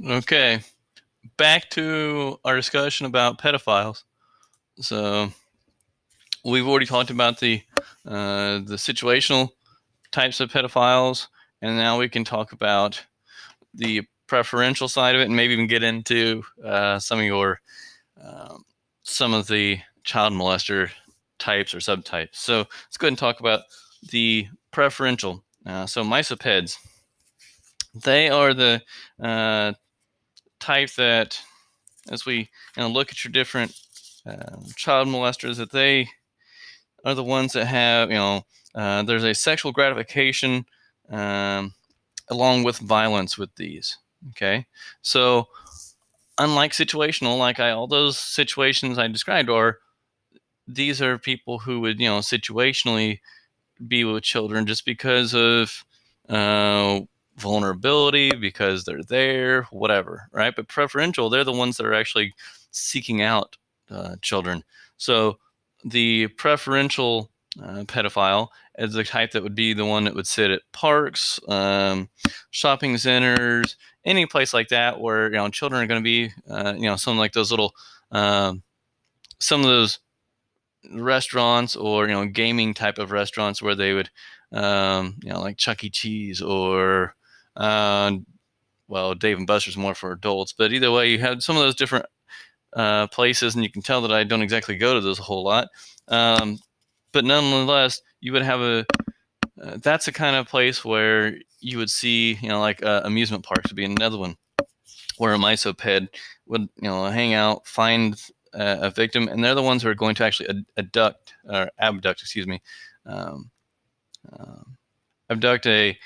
Okay, back to our discussion about pedophiles. So we've already talked about the situational types of pedophiles, and now we can talk about the preferential side of it, and maybe even get into um, some of the child molester types or subtypes. So let's go ahead and talk about the preferential. So misopeds, they are the type that, as we look at your different child molesters, that they are the ones that have, there's a sexual gratification um, along with violence with these. Okay, so unlike situational, all those situations I described these are people who would, situationally be with children just because of uh, vulnerability, because they're there, whatever, right? But preferential, they're the ones that are actually seeking out children. So the preferential pedophile is the type that would be the one that would sit at parks, shopping centers, any place like that where children are going to be, something like those little, some of those restaurants, or gaming type of restaurants where they would like Chuck E. Cheese, or well, Dave and Buster's more for adults, but either way, you have some of those different places, and you can tell that I don't exactly go to those a whole lot, but nonetheless, you would have that's a kind of place where you would see, like amusement parks would be another one where a misoped would, hang out, find a victim, and they're the ones who are going to actually abduct, excuse me, um, abduct a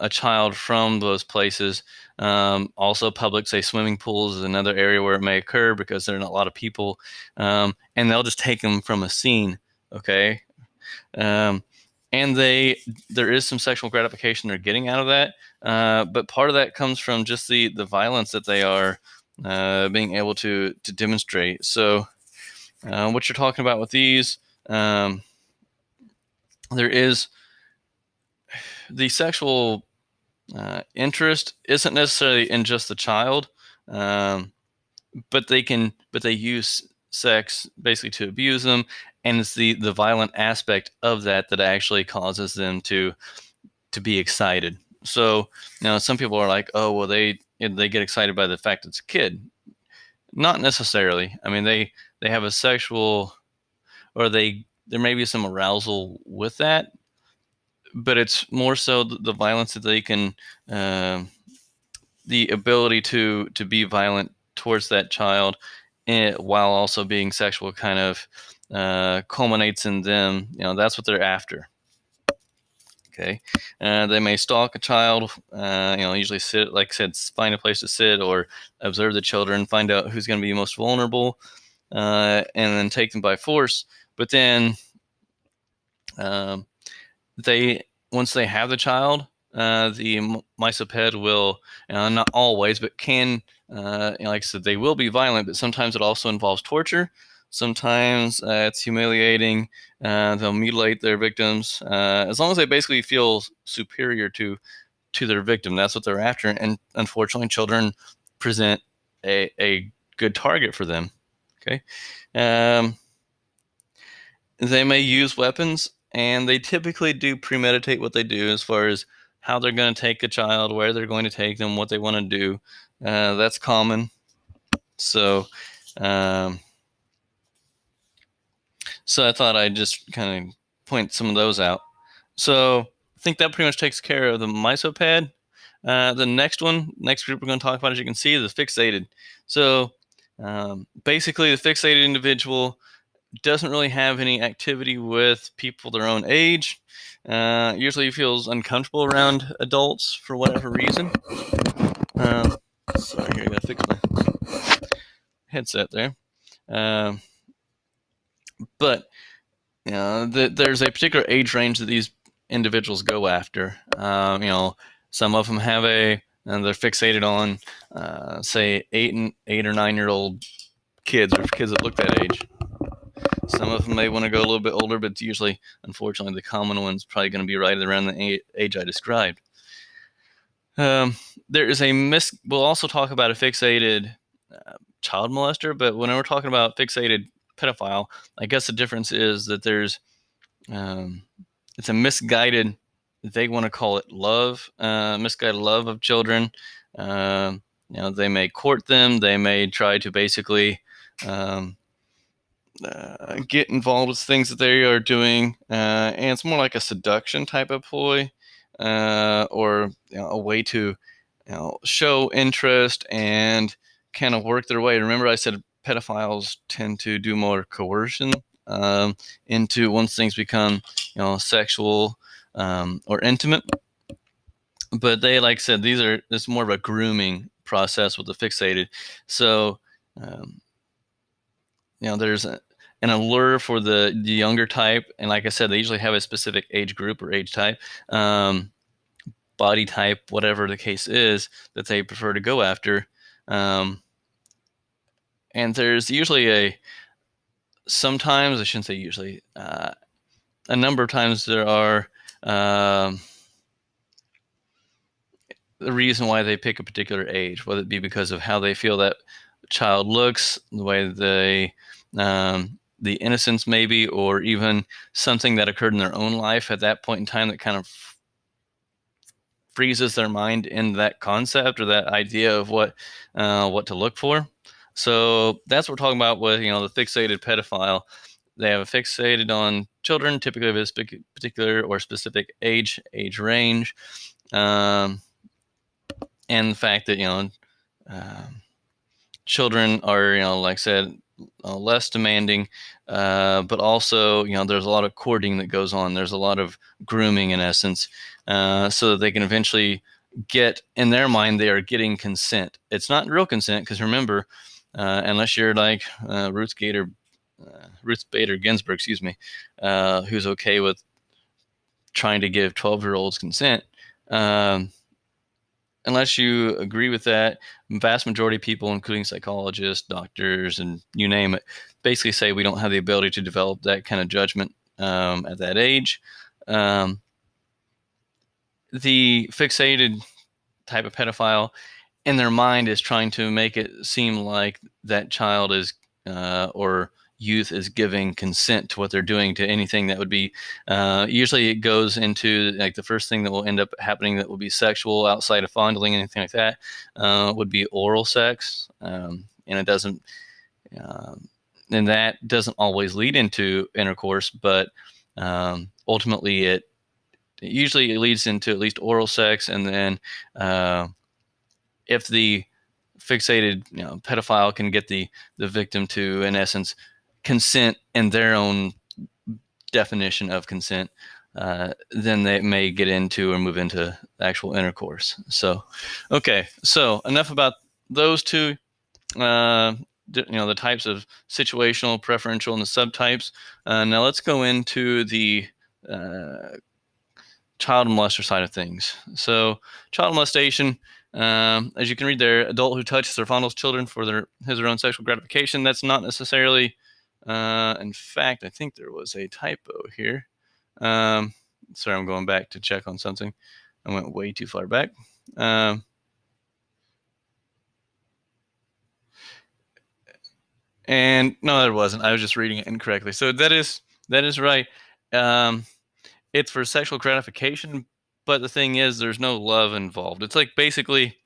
child from those places. Also, public, say swimming pools, is another area where it may occur because there are not a lot of people, and they'll just take them from a scene. Okay, um, and there is some sexual gratification they're getting out of that, but part of that comes from just the violence that they are being able to demonstrate. So what you're talking about with these, there is the sexual interest isn't necessarily in just the child, um, but they use sex basically to abuse them, and it's the violent aspect of that actually causes them to be excited. So some people are like, oh well, they get excited by the fact it's a kid. Not necessarily. I mean, they have a sexual, or there may be some arousal with that, but it's more so the violence that they can, the ability to be violent towards that child, while also being sexual, kind of culminates in them. That's what they're after. Okay, they may stalk a child. Usually sit, like I said, find a place to sit or observe the children, find out who's going to be most vulnerable, and then take them by force. But then um, they once they have the child, the misoped will, not always, but can, like I said, they will be violent, but sometimes it also involves torture. Sometimes it's humiliating. They'll mutilate their victims, as long as they basically feel superior to their victim. That's what they're after, and unfortunately, children present a good target for them. Okay. Um, they may use weapons, and they typically do premeditate what they do as far as how they're going to take a child, where they're going to take them, what they want to do. That's common. So, um, so I thought I'd just kind of point some of those out. So I think that pretty much takes care of the misoped. The next group we're going to talk about, as you can see, is the fixated. So basically, the fixated individual doesn't really have any activity with people their own age. Usually feels uncomfortable around adults for whatever reason. Sorry, here, I gotta fix my headset there. Um, but there's a particular age range that these individuals go after. Some of them have and they're fixated on, say, 8 or 9 year old kids, or kids that look that age. Some of them may want to go a little bit older, but usually, unfortunately, the common one's probably going to be right around the age I described. There is we'll also talk about a fixated child molester, but when we're talking about fixated pedophile, I guess the difference is that there's it's a misguided, they want to call it love, misguided love of children. They may court them, they may try to basically get involved with things that they are doing, and it's more like a seduction type of ploy, or a way to show interest and kind of work their way. Remember, I said pedophiles tend to do more coercion into once things become sexual or intimate. But they, like I said, it's more of a grooming process with the fixated. So there's an allure for the younger type, and like I said, they usually have a specific age group or age type, body type, whatever the case is, that they prefer to go after. And there's usually sometimes, I shouldn't say usually, a number of times there are the reason why they pick a particular age, whether it be because of how they feel that child looks, the way they, the innocence maybe, or even something that occurred in their own life at that point in time that kind of freezes their mind in that concept or that idea of what to look for. So that's what we're talking about with the fixated pedophile. They have a fixated on children, typically of a particular or specific age range, and the fact that children are like I said, less demanding, but also there's a lot of courting that goes on. There's a lot of grooming in essence, so that they can eventually get, in their mind, they are getting consent. It's not real consent, because remember, unless you're like Ruth Bader Ginsburg, who's okay with trying to give 12-year-olds consent. Unless you agree with that, vast majority of people, including psychologists, doctors, and you name it, basically say we don't have the ability to develop that kind of judgment at that age. The fixated type of pedophile, in their mind, is trying to make it seem like that child is or youth is giving consent to what they're doing, to anything that would be usually it goes into like the first thing that will end up happening that will be sexual outside of fondling, anything like that, would be oral sex, and it doesn't and that doesn't always lead into intercourse, but ultimately it usually leads into at least oral sex. And then if the fixated pedophile can get the victim to, in essence, consent in their own definition of consent, then they may get into or move into actual intercourse. So, okay, so enough about those two, the types of situational, preferential, and the subtypes. Now let's go into the child molester side of things. So, child molestation, as you can read there, adult who touches or fondles children for his or own sexual gratification. That's not necessarily, in fact, I think there was a typo here. Sorry, I'm going back to check on something. I went way too far back. And no, there wasn't. I was just reading it incorrectly. So that is right. It's for sexual gratification, but the thing is, there's no love involved. It's like basically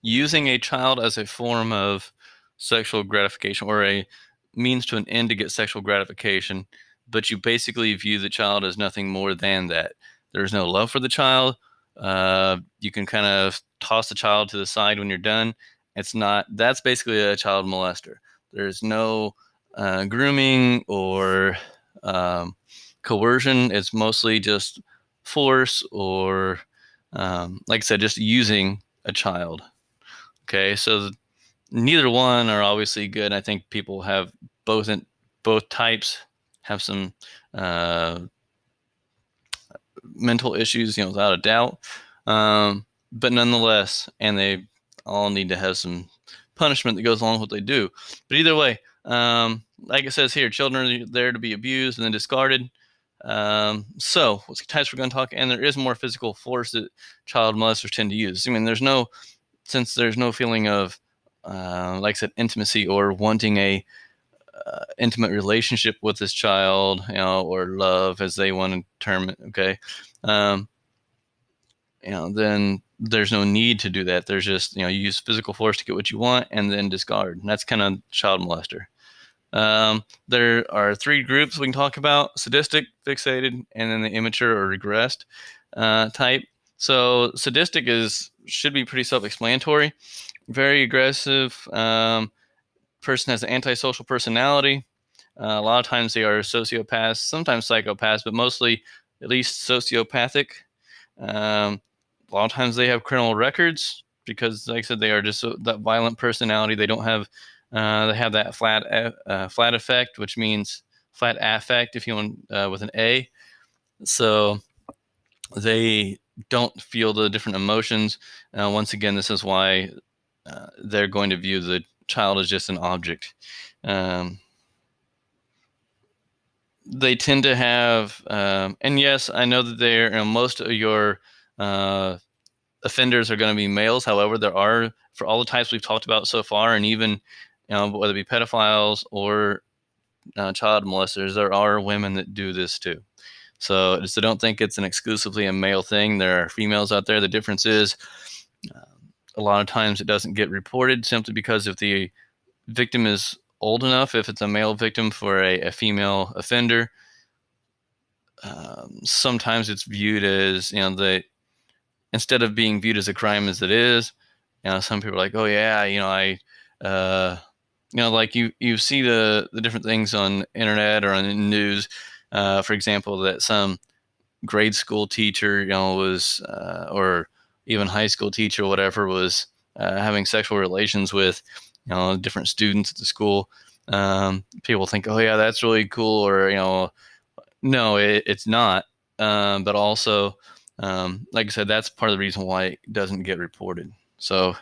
using a child as a form of sexual gratification, or a means to an end to get sexual gratification, but you basically view the child as nothing more than that. There's no love for the child. You can kind of toss the child to the side when you're done. That's basically a child molester. There's no grooming or coercion. It's mostly just force or, like I said, just using a child. Okay, so neither one are obviously good. I think people have both types have some mental issues, without a doubt. But nonetheless, and they all need to have some punishment that goes along with what they do. But either way, like it says here, children are there to be abused and then discarded. So what's types we're going to talk, and there is more physical force that child molesters tend to use. I mean, since there's no feeling of, like I said, intimacy or wanting a intimate relationship with this child, or love as they want to term it. Okay. Um, then there's no need to do that. There's just, you use physical force to get what you want and then discard. And that's kind of child molester. There are 3 groups we can talk about: sadistic, fixated, and then the immature or regressed type. So sadistic should be pretty self-explanatory. Very aggressive. Person has an antisocial personality. A lot of times they are sociopaths, sometimes psychopaths, but mostly at least sociopathic. A lot of times they have criminal records because, like I said, they are just that violent personality. They don't have, they have that flat effect, which means flat affect, if you want, with an A. So they don't feel the different emotions. Once again, this is why they're going to view the child as just an object. They tend to have, and yes, I know that most of your offenders are going to be males. However, there are, for all the types we've talked about so far, and even whether it be pedophiles or child molesters, there are women that do this too. So don't think it's an exclusively a male thing. There are females out there. The difference is, a lot of times it doesn't get reported simply because if the victim is old enough, if it's a male victim for a female offender, sometimes it's viewed as, instead of being viewed as a crime as it is, some people are like, oh yeah, like you see the different things on internet or on the news, for example, that some grade school teacher, was, or even high school teacher, whatever, was having sexual relations with, different students at the school. People think, oh yeah, that's really cool, or no, it's not. But also, like I said, that's part of the reason why it doesn't get reported. So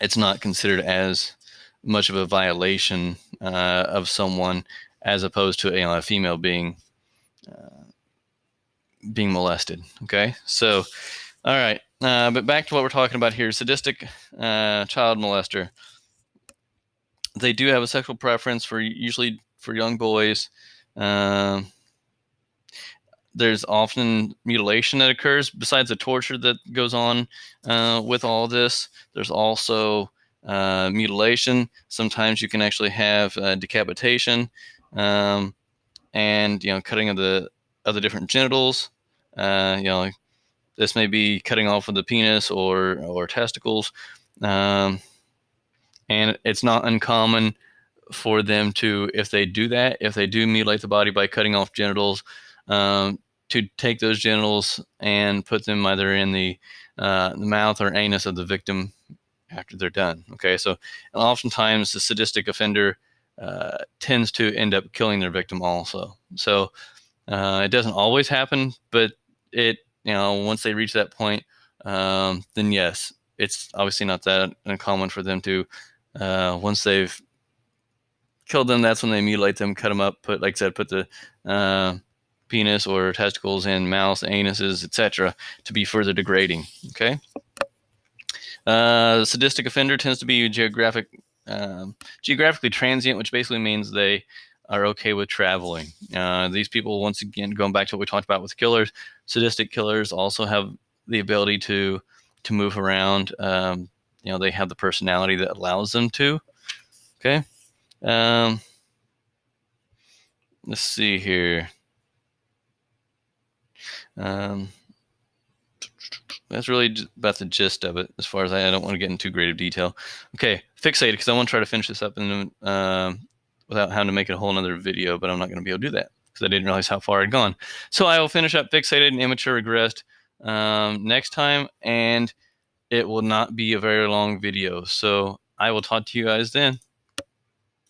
it's not considered as much of a violation of someone as opposed to a female being molested. Okay, so all right, but back to what we're talking about here: sadistic child molester. They do have a sexual preference usually for young boys. There's often mutilation that occurs besides the torture that goes on with all this. There's also mutilation. Sometimes you can actually have decapitation, and cutting of the different genitals. This may be cutting off of the penis or testicles, and it's not uncommon for them to, if they do mutilate the body by cutting off genitals, to take those genitals and put them either in the mouth or anus of the victim after they're done. Okay, so oftentimes the sadistic offender tends to end up killing their victim also. So it doesn't always happen, but it, once they reach that point, then yes, it's obviously not that uncommon for them to, once they've killed them, that's when they mutilate them, cut them up, put the penis or testicles in mouths, anuses, etc., to be further degrading. Okay. The sadistic offender tends to be geographically transient, which basically means they are okay with traveling. These people, once again, going back to what we talked about with killers, sadistic killers also have the ability to move around. They have the personality that allows them to. Okay. Let's see here. That's really about the gist of it, as far as I don't want to get into too great of detail. Okay, fixated, because I want to try to finish this up without having to make it a whole another video, but I'm not going to be able to do that because I didn't realize how far I'd gone. So I will finish up fixated and immature regressed next time, and it will not be a very long video. So I will talk to you guys then.